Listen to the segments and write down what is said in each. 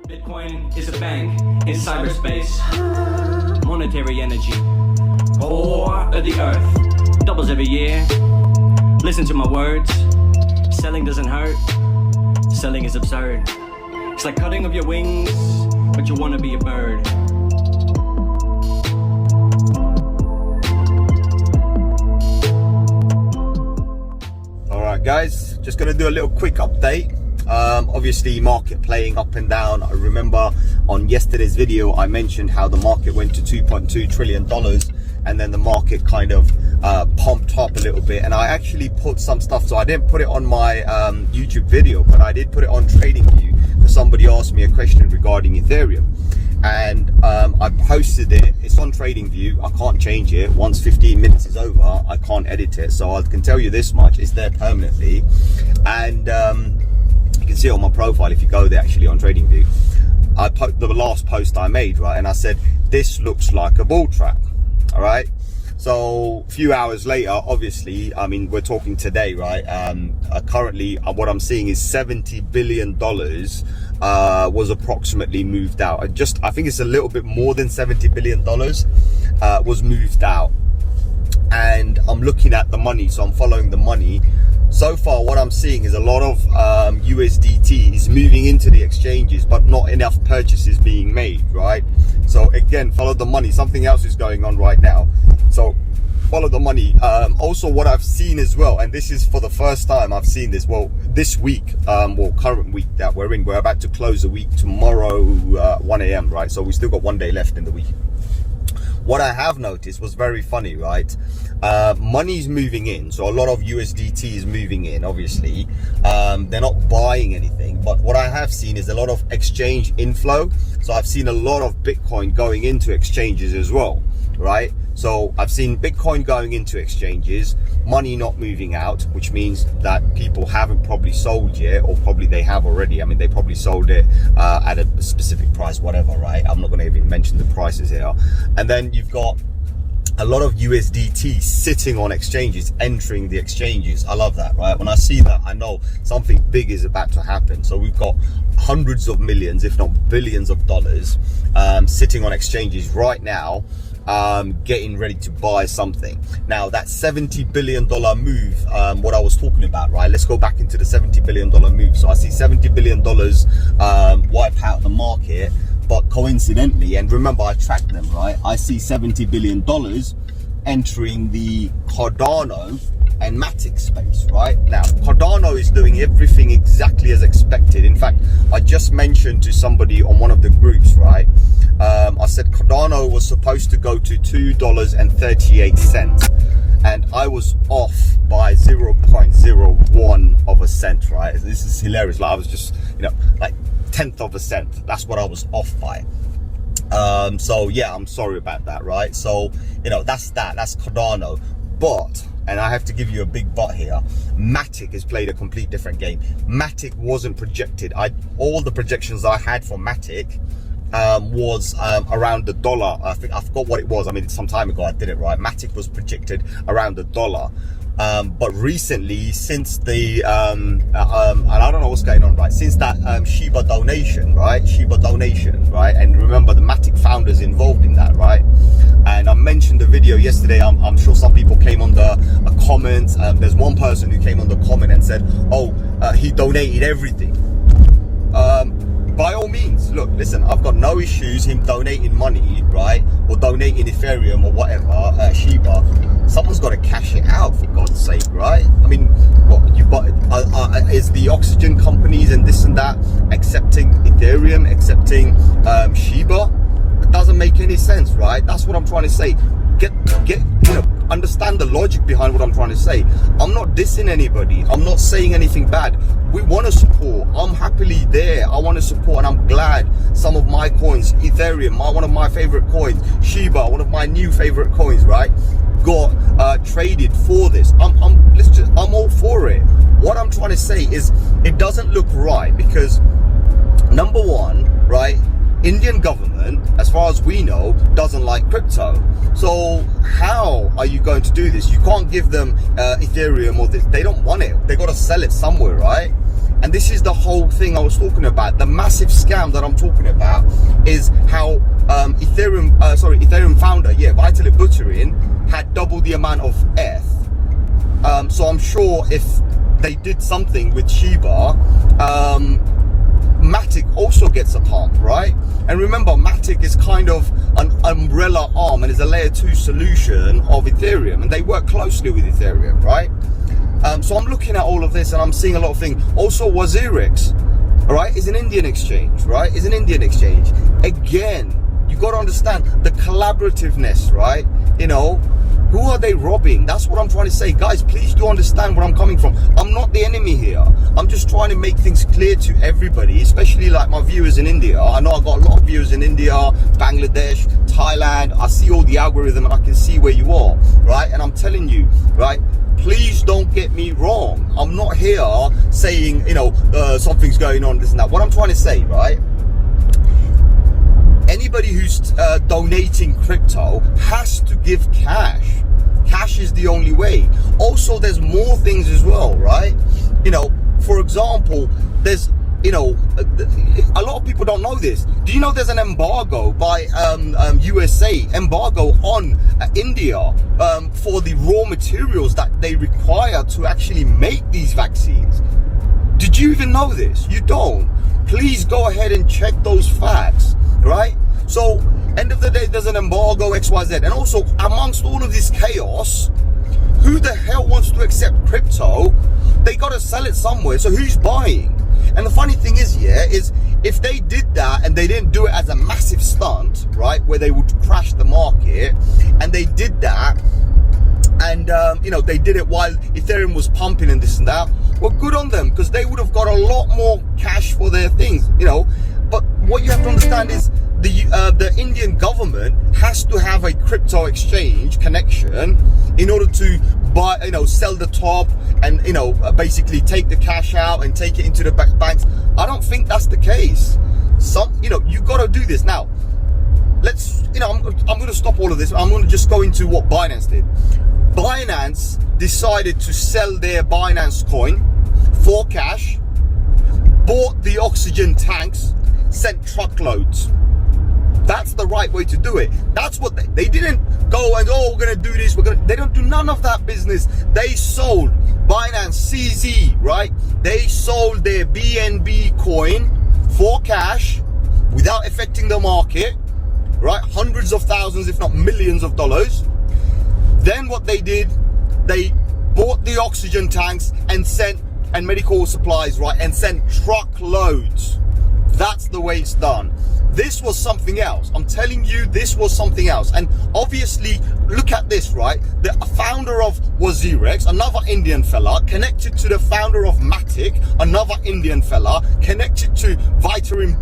Bitcoin is a bank in cyberspace. Monetary energy, core of the earth, doubles every year. Listen to my words. Selling doesn't hurt. Selling is absurd. It's like cutting off your wings, but you want to be a bird. All right, guys, just gonna do a little quick update. Obviously market playing up and down. I remember on yesterday's video I mentioned how the market went to $2.2 trillion and then the market kind of pumped up a little bit, and I actually put some stuff, so I didn't put it on my YouTube video, but I did put it on Tradingview because somebody asked me a question regarding Ethereum, and I posted it. It's on Tradingview. I can't change it. Once 15 minutes is over, I can't edit it, so I can tell you this much: it's there permanently. And you can see it on my profile if you go there, actually, on Tradingview. I put the last post I made, right, and I said this looks like a bull trap. All right, so a few hours later, obviously, I mean, we're talking today, right? Currently what I'm seeing is $70 billion was approximately moved out. I think it's a little bit more than $70 billion was moved out, and I'm looking at the money, so I'm following the money. So far what I'm seeing is a lot of USDT is moving into the exchanges, but not enough purchases being made, right? So again, follow the money. Something else is going on right now, so follow the money. Also what I've seen as well, and this is for the first time I've seen this, well, this week, well, current week that we're in, we're about to close the week tomorrow, 1 a.m, right? So we still got one day left in the week. What I have noticed was very funny, right? Money's moving in, so a lot of USDT is moving in, obviously. They're not buying anything, but what I have seen is a lot of exchange inflow. So I've seen a lot of Bitcoin going into exchanges as well, right? So I've seen Bitcoin going into exchanges, money not moving out, which means that people haven't probably sold yet, or probably they have already. I mean, they probably sold it at a specific price, whatever, right? I'm not going to even mention the prices here. And then you've got a lot of USDT sitting on exchanges, entering the exchanges. I love that, right? When I see that, I know something big is about to happen. So we've got hundreds of millions, if not billions of dollars sitting on exchanges right now, getting ready to buy something. Now that $70 billion move, what I was talking about, right? Let's go back into the $70 billion move. So I see $70 billion wipe out the market, but coincidentally, and remember I tracked them, right? I see $70 billion entering the Cardano and Matic space, right? Now Cardano is doing everything exactly as expected. In fact, I just mentioned to somebody on one of the groups, right? I said Cardano was supposed to go to $2.38, and I was off by 0.01 of a cent, right? This is hilarious. Like I was just, you know, like 1/10 of a cent. That's what I was off by. So yeah, I'm sorry about that, right? So, you know, that's Cardano. But, and I have to give you a big but here, Matic has played a complete different game. Matic wasn't projected. All the projections I had for Matic was around $1. I forgot what it was. I mean, some time ago I did it, right? Matic was projected around $1. But recently, since the and I don't know what's going on, right? Since that Shiba donation, right? And remember the Matic founders involved in that, right? And I mentioned the video yesterday. I'm sure some people came on the comments. There's one person who came on the comment and said, "Oh, he donated everything." By all means, look, listen, I've got no issues him donating money, right? Or donating Ethereum or whatever, Shiba. Someone's got to cash it out, for God's sake, right? I mean, what you bought? Is the oxygen companies and this and that accepting Ethereum, accepting Shiba? It doesn't make any sense, right? That's what I'm trying to say. Get, you know, understand the logic behind what I'm trying to say. I'm not dissing anybody. I'm not saying anything bad. We want to support. I'm happily there. I want to support, and I'm glad some of my coins, Ethereum, one of my favorite coins, Shiba, one of my new favorite coins, right, got traded for this. I'm all for it. What I'm trying to say is it doesn't look right because, number one, right, Indian government, as far as we know, doesn't like crypto. So how are you going to do this? You can't give them Ethereum or this. They don't want it. They got to sell it somewhere, right? And this is the whole thing I was talking about. The massive scam that I'm talking about is how Ethereum founder, Vitalik Buterin, had double the amount of ETH. So I'm sure if they did something with Shiba, Matic also gets a pump, right? And remember, Matic is kind of an umbrella arm and is a layer 2 solution of Ethereum, and they work closely with Ethereum, right? So I'm looking at all of this and I'm seeing a lot of things. Also, Wazirx, right, is an Indian exchange, right? Is an Indian exchange. Again, you got to understand the collaborativeness, right? You know, who are they robbing? That's what I'm trying to say. Guys, please do understand where I'm coming from. I'm not the enemy here. I'm just trying to make things clear to everybody, especially like my viewers in India. I know I've got a lot of viewers in India, Bangladesh, Thailand. I see all the algorithm and I can see where you are, right? And I'm telling you, right, please don't get me wrong. I'm not here saying, you know, something's going on, this and that. What I'm trying to say, right? Anybody who's donating crypto has to give cash. Cash is the only way. Also, there's more things as well, right? You know, for example, there's, you know, a lot of people don't know this. Do you know there's an embargo by USA, embargo on India for the raw materials that they require to actually make these vaccines? Did you even know this? You don't. Please go ahead and check those facts, right? So, end of the day, there's an embargo, XYZ. And also, amongst all of this chaos, who the hell wants to accept crypto? They got to sell it somewhere. So who's buying? And the funny thing is, is if they did that and they didn't do it as a massive stunt, right, where they would crash the market, and they did that, and you know, they did it while Ethereum was pumping and this and that, well, good on them, because they would have got a lot more cash for their things, you know. But what you have to understand is the Indian government has to have a crypto exchange connection in order to buy, you know, sell the top and, you know, basically take the cash out and take it into the banks. I don't think that's the case. You know, you got to do this. Now, let's, you know, I'm going to stop all of this. I'm going to just go into what Binance did. Binance decided to sell their Binance coin for cash, bought the oxygen tanks, sent truckloads. That's the right way to do it. That's what they didn't go and, oh, we're gonna do this, they don't do none of that business. They sold Binance CZ, right? They sold their BNB coin for cash without affecting the market, right? Hundreds of thousands, if not millions of dollars. Then what they did, they bought the oxygen tanks and medical supplies, right? And sent truckloads. That's the way it's done. This was something else. I'm telling you, this was something else. And obviously, look at this, right? The founder of Wazirx, another Indian fella, connected to the founder of Matic, another Indian fella, connected to Vitalik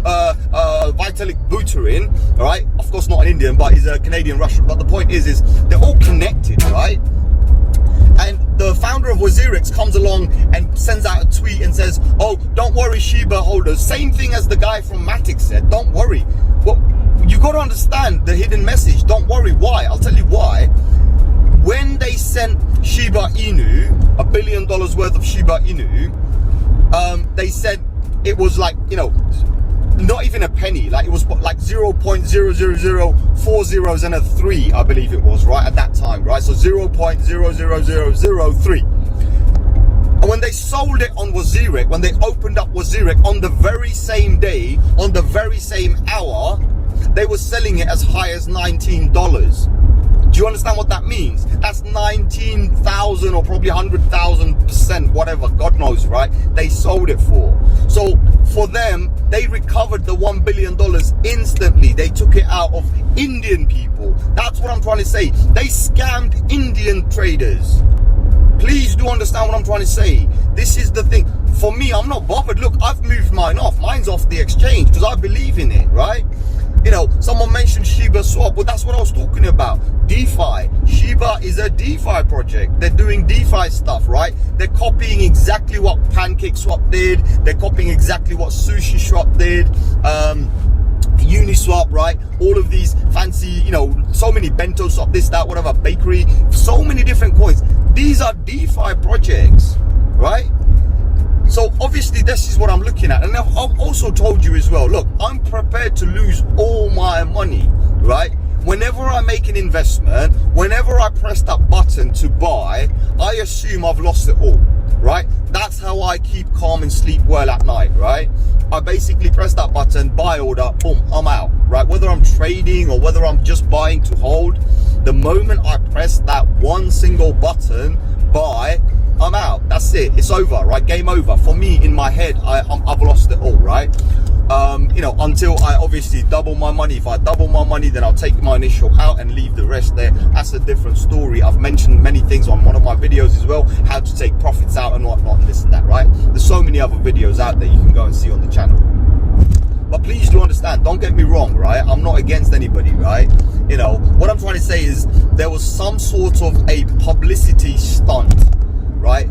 Buterin, right? Of course, not an Indian, but he's a Canadian Russian. But the point is they're all connected, right? And the founder of Wazirx comes along and sends out a tweet and says, oh, don't worry, Shiba holders. Same thing as the guy from Matic said, don't worry. Well, you got to understand the hidden message. Don't worry. Why? I'll tell you why. When they sent Shiba Inu, $1 billion worth of Shiba Inu, they said it was like, you know, not even a penny. Like, it was like 0.0004 zeros and a 3, I believe it was, right, at that time, right? So 0.00003. And when they sold it on Wazirx, when they opened up Wazirx on the very same day, on the very same hour, they were selling it as high as $19. Do you understand what that means? That's 19,000 or probably 100,000%, whatever, God knows, right? They sold it for. So for them, they recovered the $1 billion instantly. They took it out of Indian people. That's what I'm trying to say. They scammed Indian traders. Please do understand what I'm trying to say. This is the thing. For me, I'm not bothered. Look, I've moved mine off. Mine's off the exchange because I believe in it, right? You know, someone mentioned Shiba Swap. Well, that's what I was talking about. DeFi. Shiba is a DeFi project. They're doing DeFi stuff, right? They're copying exactly what PancakeSwap did. They're copying exactly what Sushi Swap did. Uniswap, right? All of these fancy, you know, so many Bento Swap, this, that, whatever, bakery, so many different coins. These are DeFi projects, right? So obviously this is what I'm looking at. And I've also told you as well, look, I'm prepared to lose all my money, right? Whenever I make an investment, whenever I press that button to buy, I assume I've lost it all, right? That's how I keep calm and sleep well at night, right? I basically press that button, buy order, boom, I'm out, right? Whether I'm trading or whether I'm just buying to hold, the moment I press that one single button, buy, I'm out. That's it. It's over, right? Game over. For me, in my head, I've lost it all, right? You know, until I obviously double my money. If I double my money, then I'll take my initial out and leave the rest there. That's a different story. I've mentioned many things on one of my videos as well, how to take profits out and whatnot, and this and that, right? There's so many other videos out there you can go and see on the channel. But please do understand, don't get me wrong, right? I'm not against anybody, right? You know, what I'm trying to say is there was some sort of a publicity stunt, right?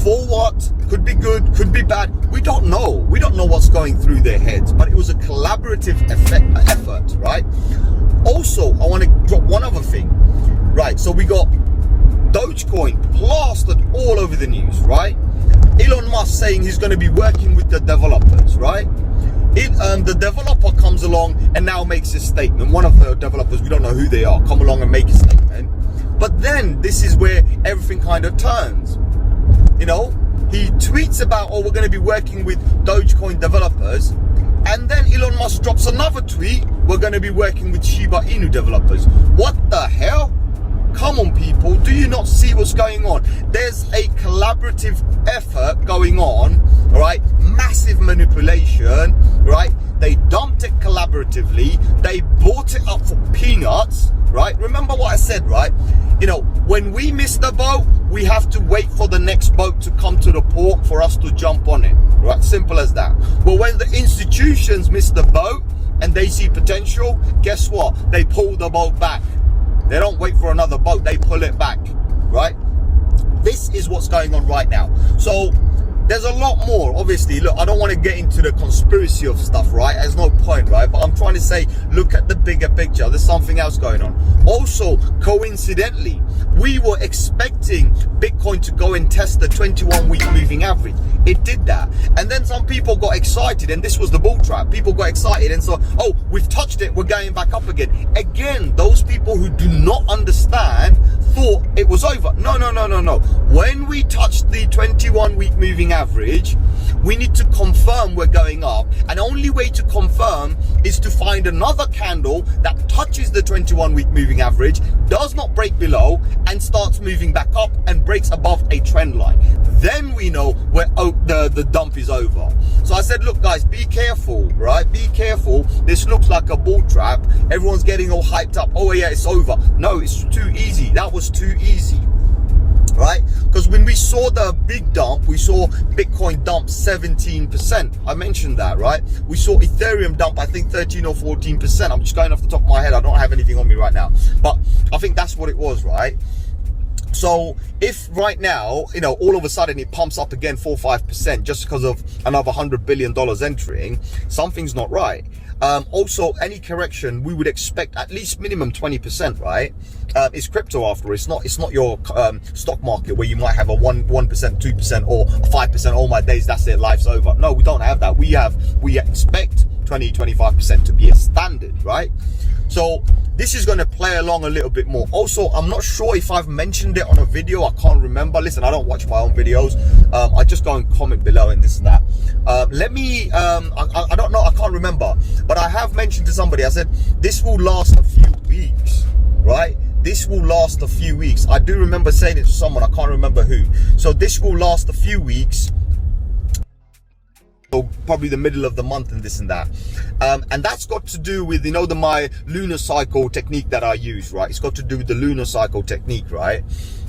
For what? Could be good, could be bad. We don't know. We don't know what's going through their heads, but it was a collaborative effort, right? Also, I want to drop one other thing, right? So we got Dogecoin plastered all over the news, right? Elon Musk saying he's going to be working with the developers, right? The developer comes along and now makes a statement. One of the developers, we don't know who they are, come along and make a statement. But then this is where everything kind of turns. You know, he tweets about, oh, we're going to be working with Dogecoin developers. And then Elon Musk drops another tweet, we're going to be working with Shiba Inu developers. What the hell? Come on, people, do you not see what's going on? There's a collaborative effort going on, right? Massive manipulation, right? They dumped it collaboratively. They bought it up for peanuts, right? Remember what I said, right? You know, when we miss the boat, we have to wait for the next boat to come to the port for us to jump on it, right? Simple as that. But when the institutions miss the boat and they see potential, guess what? They pull the boat back. They don't wait for another boat, they pull it back, right? This is what's going on right now. So there's a lot more, obviously. Look, I don't want to get into the conspiracy of stuff, right? There's no point, right? But I'm trying to say, look at the bigger picture. There's something else going on. Also, coincidentally, we were expecting Bitcoin to go and test the 21-week moving average. It did that. And then some people got excited, and this was the bull trap. People got excited and so, oh, we've touched it, we're going back up again. Again, those people who do not understand thought it was over. No. When we touched the 21-week moving average, we need to confirm we're going up. And the only way to confirm is to find another candle that touches the 21-week moving average, does not break below, and starts moving back up and breaks above a trend line. Then we know where the dump is over. So I said, look guys, be careful, right? Be careful. This looks like a bull trap. Everyone's getting all hyped up. Oh yeah, it's over. No, it's too easy. That was too easy, right? Because when we saw the big dump, we saw Bitcoin dump 17%. I mentioned that, right? We saw Ethereum dump, I think 13 or 14%. I'm just going off the top of my head. I don't have anything on me right now, but I think that's what it was, right? So if right now, you know, all of a sudden it pumps up again 4 or 5% just because of another $100 billion entering, something's not right. Also, any correction we would expect at least minimum 20%, right? It's crypto after all. It's not your stock market where you might have a 1%, 2% or 5%. All my days, that's it, life's over. No, we don't have that. We expect 20-25% to be a standard, right? So this is going to play along a little bit more. Also, I'm not sure if I've mentioned it on a video. I can't remember. Listen, I don't watch my own videos. I just go and comment below and this and that. I don't know. I can't remember. But I have mentioned to somebody, I said, this will last a few weeks, right? This will last a few weeks. I do remember saying it to someone. I can't remember who. So this will last a few weeks. So probably the middle of the month and this and that. And that's got to do with, you know, my Lunar Cycle technique that I use, right? It's got to do with the Lunar Cycle technique, right?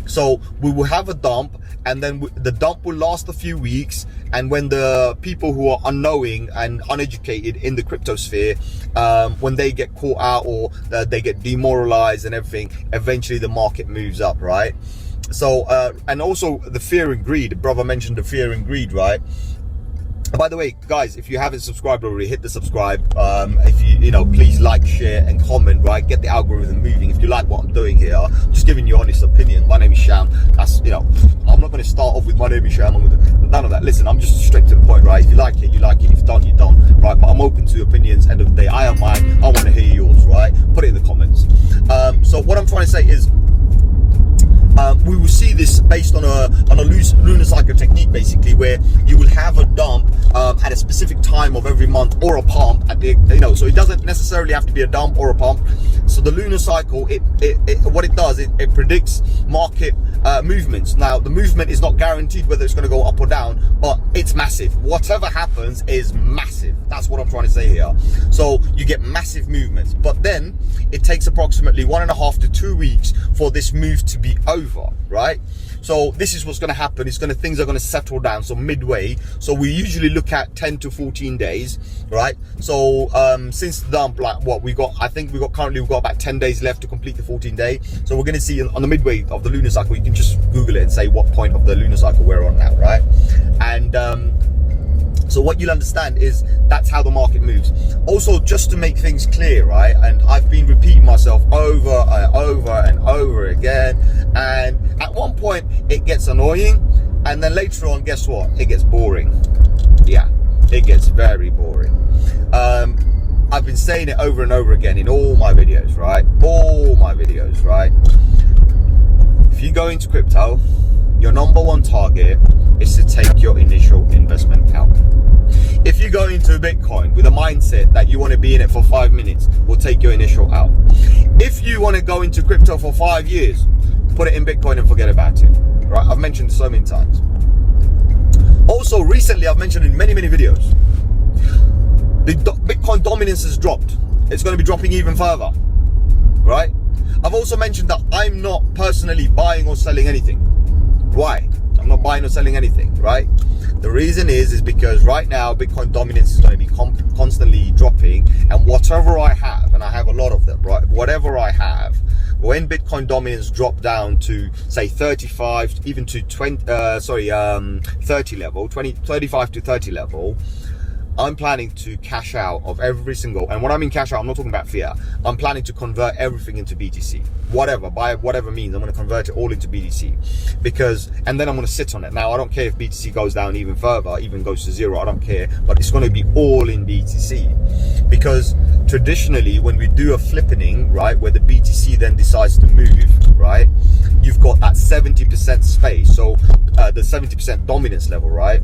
So we will have a dump, and then the dump will last a few weeks. And when the people who are unknowing and uneducated in the crypto sphere, when they get caught out or they get demoralized and everything, eventually the market moves up, right? So, and also the fear and greed. Brother mentioned the fear and greed, right? By the way, guys, if you haven't subscribed already, hit the subscribe. If you know, please like, share, and comment. Right, get the algorithm moving. If you like what I'm doing here, I'm just giving you honest opinion. My name is Sham. That's, you know, I'm not going to start off with my name is Sham. None of that. Listen, I'm just straight to the point, right? If you like it, you like it. If you don't, you don't. Right? But I'm open to opinions. End of the day, I have mine. I want to hear yours. Right? Put it in the comments. So what I'm trying to say is, we will see this based on a lunar cycle technique, basically, where you will have a dump at a specific time of every month, or a pump at the, you know, so it doesn't necessarily have to be a dump or a pump. So the lunar cycle, what it does, it predicts market movements. Now the movement is not guaranteed whether it's going to go up or down, but it's massive. Whatever happens is massive. That's what I'm trying to say here. So you get massive movements, but then it takes approximately 1.5 to 2 weeks for this move to be over, right? So this is what's going to happen. Things are going to settle down. So midway. So we usually look at 10 to 14 days, right? So since the dump, like what we got, I think currently we've got about 10 days left to complete the 14-day. So we're going to see on the midway of the lunar cycle. You can just Google it and say what point of the lunar cycle we're on now, right? And so what you'll understand is that's how the market moves. Also, just to make things clear, right? And I've been repeating myself over and over and over again. And at one point it gets annoying, and then later on, guess what? It gets boring. Yeah, it gets very boring. I've been saying it over and over again in all my videos, right? All my videos, right? If you go into crypto, your number one target is to take your initial investment out. If you go into Bitcoin with a mindset that you want to be in it for 5 minutes, we'll take your initial out. If you want to go into crypto for 5 years, put it in Bitcoin and forget about it. Right? I've mentioned this so many times. Also, recently I've mentioned in many videos, the Bitcoin dominance has dropped. It's going to be dropping even further. Right? I've also mentioned that I'm not personally buying or selling anything. Why? I'm not buying or selling anything, right? The reason is because right now Bitcoin dominance is going to be constantly dropping, and whatever I have, and I have a lot of them, right? Whatever I have, when Bitcoin dominance drop down to say 35, even to 30 level, 35 to 30 level, I'm planning to cash out of every single, and when I mean cash out, I'm not talking about fiat. I'm planning to convert everything into BTC. Whatever, by whatever means, I'm going to convert it all into BTC. Because, and then I'm going to sit on it. Now, I don't care if BTC goes down even further, even goes to zero, I don't care. But it's going to be all in BTC. Because traditionally, when we do a flippening, right, where the BTC then decides to move, right, you've got that 70% space. So the 70% dominance level, right?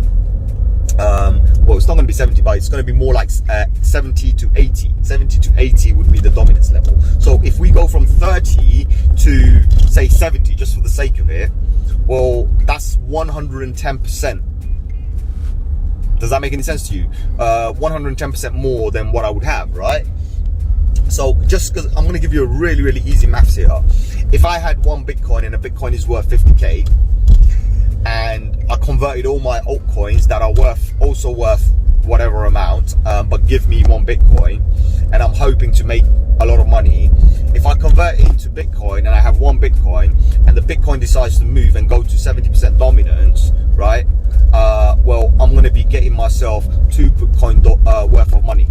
Well, it's not going to be 70, but it's going to be more like 70 to 80. 70 to 80 would be the dominance level. So if we go from 30 to say 70, just for the sake of it, well, that's 110%. Does that make any sense to you? 110% more than what I would have, right? So just because I'm going to give you a really easy maths here. If I had one Bitcoin and a Bitcoin is worth 50k, and I converted all my altcoins that are also worth whatever amount, but give me one Bitcoin, and I'm hoping to make a lot of money. If I convert it into Bitcoin and I have one Bitcoin, and the Bitcoin decides to move and go to 70% dominance, right? Well, I'm going to be getting myself 2 Bitcoin worth of money.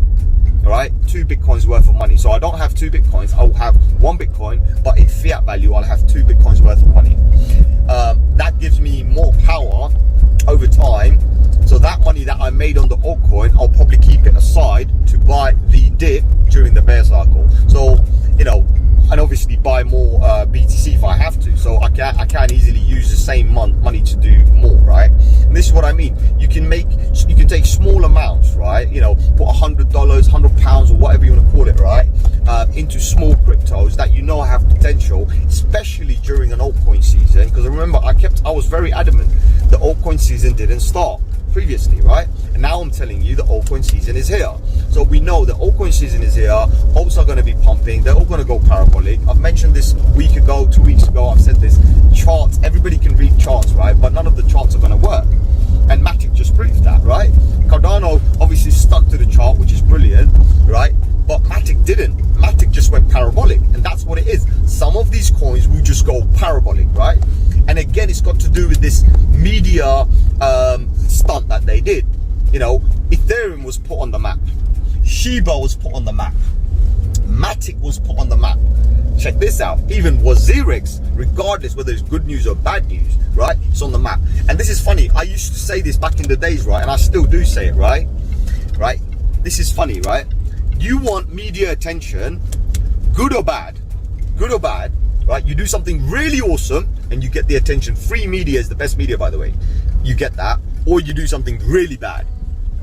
All right, 2 Bitcoins worth of money. So I don't have 2 Bitcoins, I'll have 1 Bitcoin, but in fiat value, I'll have 2 Bitcoins worth of money. That gives me more power over time. So that money that I made on the altcoin, I'll probably keep it aside to buy the dip during the bear cycle. So, you know, and obviously buy more BTC if I have to. So I can easily use the same money to do more, right? And this is what I mean. You can take small amounts, right? You know, put $100, £100, or whatever you want to call it, right? Into small cryptos that you know have potential, especially during an altcoin season. Because remember, I was very adamant the altcoin season didn't start previously, right? And now I'm telling you the altcoin season is here. So we know the altcoin season is here. Alts are going to be pumping. They're all going to go parabolic. I've mentioned this a week ago, 2 weeks ago. I've said this. Charts, everybody can read charts, right? But none of the charts are going to work. And Matic just proved that, right? Cardano obviously stuck to the chart, which is brilliant, right? But Matic didn't. Matic just went parabolic, and that's what it is. Some of these coins will just go parabolic, right? And again, it's got to do with this media stunt that they did. You know, Ethereum was put on the map. Shiba was put on the map. Matic was put on the map. Check this out. Even Wazirx, regardless whether it's good news or bad news, right? It's on the map. And this is funny. I used to say this back in the days, right? And I still do say it, right? Right? This is funny, right? You want media attention, good or bad, right? You do something really awesome and you get the attention. Free media is the best media, by the way. You get that. Or you do something really bad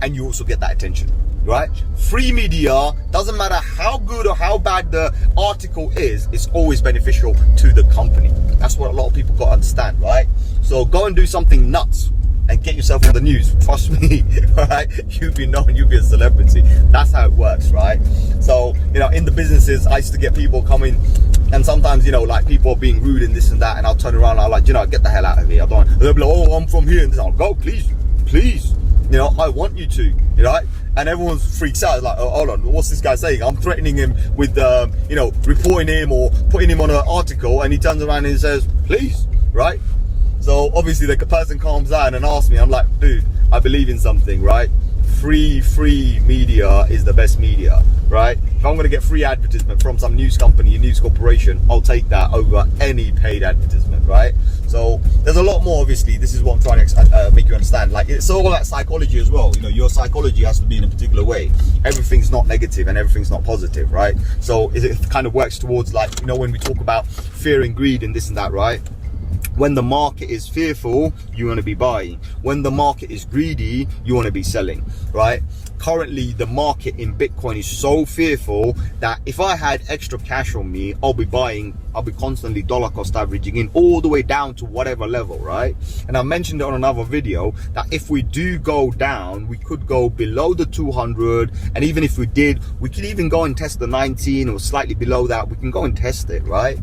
and you also get that attention, right? Free media, doesn't matter how good or how bad the article is, it's always beneficial to the company. That's what a lot of people got to understand, right? So go and do something nuts and get yourself on the news. Trust me, right? You'll be known, you'll be a celebrity. That's how it works, right? So, you know, in the businesses, I used to get people coming, and sometimes, you know, like people are being rude and this and that, and I'll turn around and I'm like, you know, get the hell out of here. I don't. They'll be like, oh, I'm from here, and I'll go, please. You know, I want you to, you know, and everyone freaks out like, oh, hold on, what's this guy saying? I'm threatening him with, you know, reporting him or putting him on an article, and he turns around and he says, please, right? So obviously the person calms down and asks me, I'm like, dude, I believe in something, right? Free media is the best media, right? If I'm gonna get free advertisement from some news company, news corporation, I'll take that over any paid advertisement, right? So there's a lot more, obviously. This is what I'm trying to make you understand. Like, it's all about psychology as well. You know, your psychology has to be in a particular way. Everything's not negative and everything's not positive, right? So it kind of works towards, like, you know, when we talk about fear and greed and this and that, right? When the market is fearful, you want to be buying. When the market is greedy, you want to be selling, right? Currently, the market in Bitcoin is so fearful that if I had extra cash on me, I'll be buying, I'll be constantly dollar cost averaging in all the way down to whatever level, right? And I mentioned it on another video that if we do go down, we could go below the 200. And even if we did, we could even go and test the 19 or slightly below that. We can go and test it, right?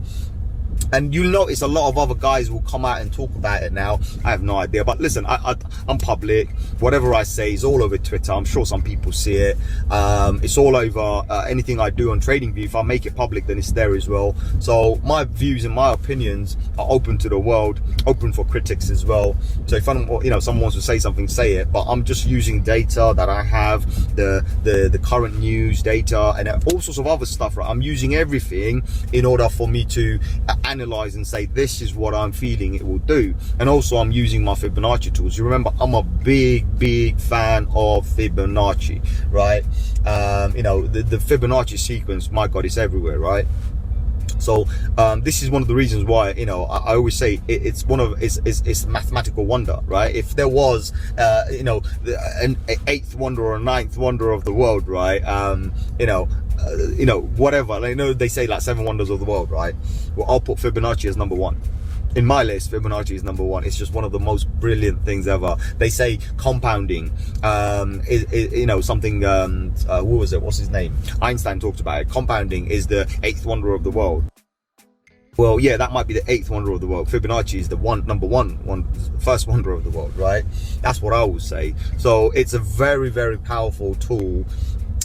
And you'll notice a lot of other guys will come out and talk about it now. I have no idea, but listen, I'm public. Whatever I say is all over Twitter. I'm sure some people see it. It's all over anything I do on Tradingview. If I make it public, then it's there as well. So my views and my opinions are open to the world, open for critics as well. So if someone wants to say something, say it. But I'm just using data that I have, the current news data, and all sorts of other stuff. Right? I'm using everything in order for me to analyze and say, this is what I'm feeling it will do. And also I'm using my Fibonacci tools. You remember, I'm a big fan of Fibonacci, right? You know, the Fibonacci sequence, my God, it's everywhere, right? So this is one of the reasons why, you know, I always say it's a mathematical wonder, right? If there was you know, an eighth wonder or a ninth wonder of the world, right? You know, whatever, like, you know, they say like 7 wonders of the world, right? Well, I'll put Fibonacci as number 1. In my list, Fibonacci is number 1. It's just one of the most brilliant things ever. They say compounding is you know, something, who was it? What's his name? Einstein talked about it. Compounding is the 8th wonder of the world. Well, yeah, that might be the 8th wonder of the world. Fibonacci is the number one, first wonder of the world, right? That's what I would say. So it's a very powerful tool.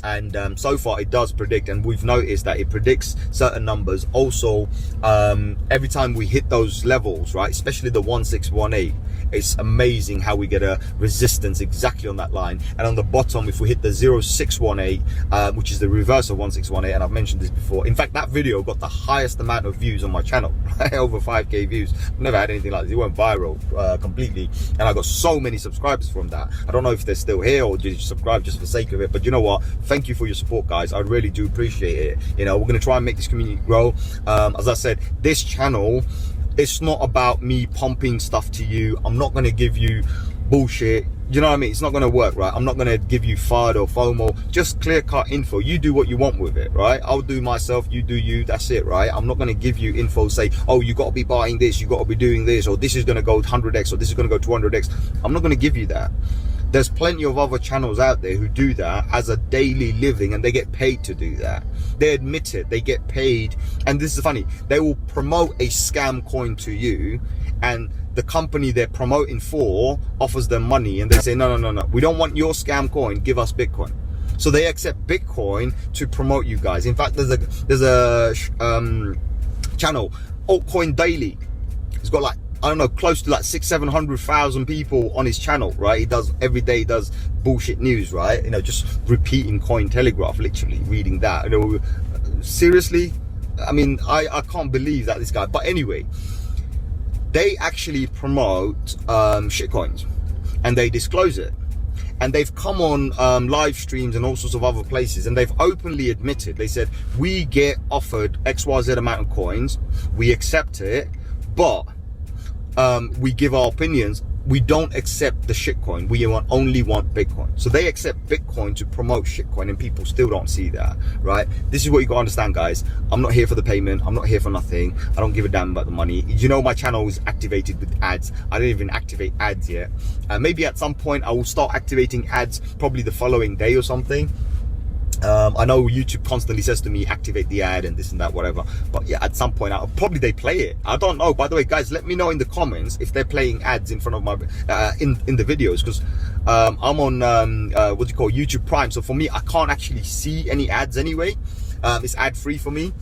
And so far it does predict, and we've noticed that it predicts certain numbers. Also, every time we hit those levels, right, especially the 1618, it's amazing how we get a resistance exactly on that line. And on the bottom, if we hit the 0618, which is the reverse of 1618, and I've mentioned this before. In fact, that video got the highest amount of views on my channel, right? Over 5k views. I've never had anything like this. It went viral completely, and I got so many subscribers from that. I don't know if they're still here or did you subscribe just for the sake of it, but you know what? Thank you for your support, guys. I really do appreciate it. You know, we're going to try and make this community grow. As I said, this channel, it's not about me pumping stuff to you. I'm not going to give you bullshit. You know what I mean? It's not going to work, right? I'm not going to give you FUD or FOMO. Just clear-cut info. You do what you want with it, right? I'll do myself, you do you. That's it, right? I'm not going to give you info, say, oh, you got to be buying this, you got to be doing this, or this is going to go 100x, or this is going to go 200x. I'm not going to give you that. There's plenty of other channels out there who do that as a daily living, and they get paid to do that. They admit it, they get paid. And this is funny, they will promote a scam coin to you, and the company they're promoting for offers them money, and they say, no, we don't want your scam coin, give us Bitcoin. So they accept Bitcoin to promote you guys. In fact, there's a channel, Altcoin Daily. It's got like I don't know, close to like 600,000-700,000 people on his channel, right? He does every day, he does bullshit news, right? You know, just repeating Cointelegraph, literally reading that. You know, seriously, I mean, I can't believe that this guy. But anyway, they actually promote shitcoins, and they disclose it. And they've come on live streams and all sorts of other places, and they've openly admitted, they said, we get offered XYZ amount of coins, we accept it, but we give our opinions. We don't accept the shitcoin. We only want Bitcoin. So they accept Bitcoin to promote shitcoin, and people still don't see that, right? This is what you got to understand, guys. I'm not here for the payment. I'm not here for nothing. I don't give a damn about the money. You know, my channel is activated with ads. I don't even activate ads yet. Maybe at some point I will start activating ads, probably the following day or something. I know YouTube constantly says to me, activate the ad and this and that, whatever. But yeah, at some point, probably they play it. I don't know. By the way, guys, let me know in the comments if they're playing ads in front of my in the videos, because I'm on what do you call, YouTube Prime. So for me, I can't actually see any ads anyway. It's ad free for me.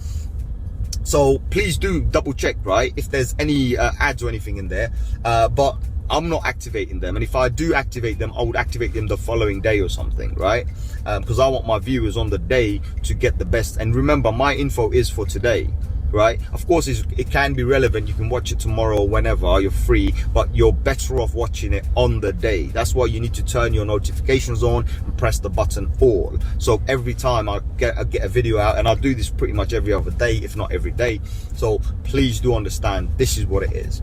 So please do double check, right, if there's any ads or anything in there. But I'm not activating them, and if I do activate them, I would activate them the following day or something, right? Because I want my viewers on the day to get the best. And remember, my info is for today, right? Of course, it can be relevant. You can watch it tomorrow or whenever you're free, but you're better off watching it on the day. That's why you need to turn your notifications on and press the button all. So every time I get a video out, and I'll do this pretty much every other day, if not every day. So please do understand, this is what it is.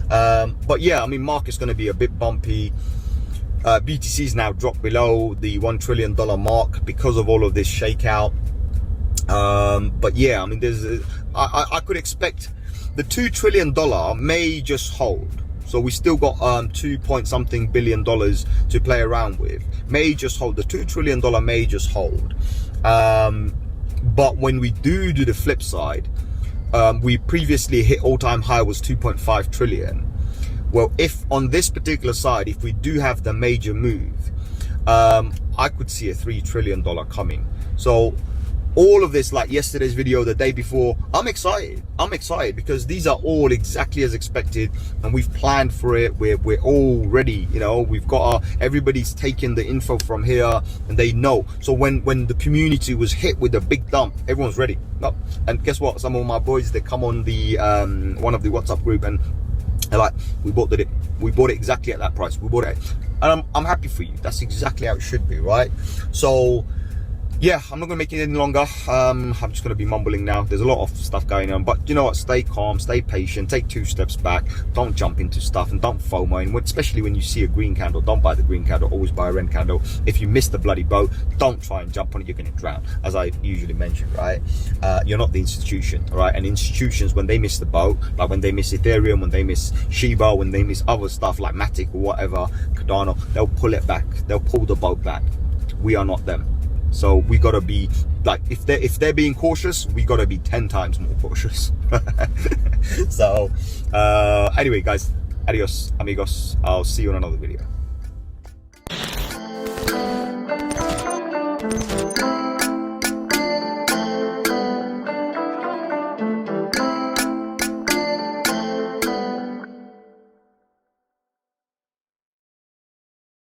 But yeah, I mean, market's going to be a bit bumpy. BTC's now dropped below the $1 trillion mark because of all of this shakeout. But yeah, I mean, I could expect the $2 trillion may just hold. So we still got 2 point something billion dollars to play around with. May just hold. The $2 trillion may just hold. But when we do the flip side, we previously hit all-time high was 2.5 trillion. Well, if on this particular side, if we do have the major move, I could see a $3 trillion coming. So all of this, like yesterday's video, the day before, I'm excited because these are all exactly as expected, and we've planned for it. We're all ready, you know. We've got everybody's taking the info from here, and they know. So when the community was hit with a big dump, everyone's ready. No. And guess what, some of my boys, they come on the one of the WhatsApp group, and they're like, we bought it exactly at that price. We bought it, and I'm happy for you. That's exactly how it should be, right? So yeah, I'm not gonna make it any longer. I'm just gonna be mumbling now. There's a lot of stuff going on, but you know what, stay calm, stay patient, take 2 steps back, don't jump into stuff, and don't FOMO. And especially when you see a green candle, don't buy the green candle, always buy a red candle. If you miss the bloody boat, don't try and jump on it, you're gonna drown, as I usually mention, right? You're not the institution, all right? And institutions, when they miss the boat, like when they miss Ethereum, when they miss Shiba, when they miss other stuff like Matic or whatever, Cardano, they'll pull it back, they'll pull the boat back. We are not them. So we gotta be like, if they're being cautious, we gotta be 10 times more cautious. So anyway, guys, adios amigos. I'll see you in another video.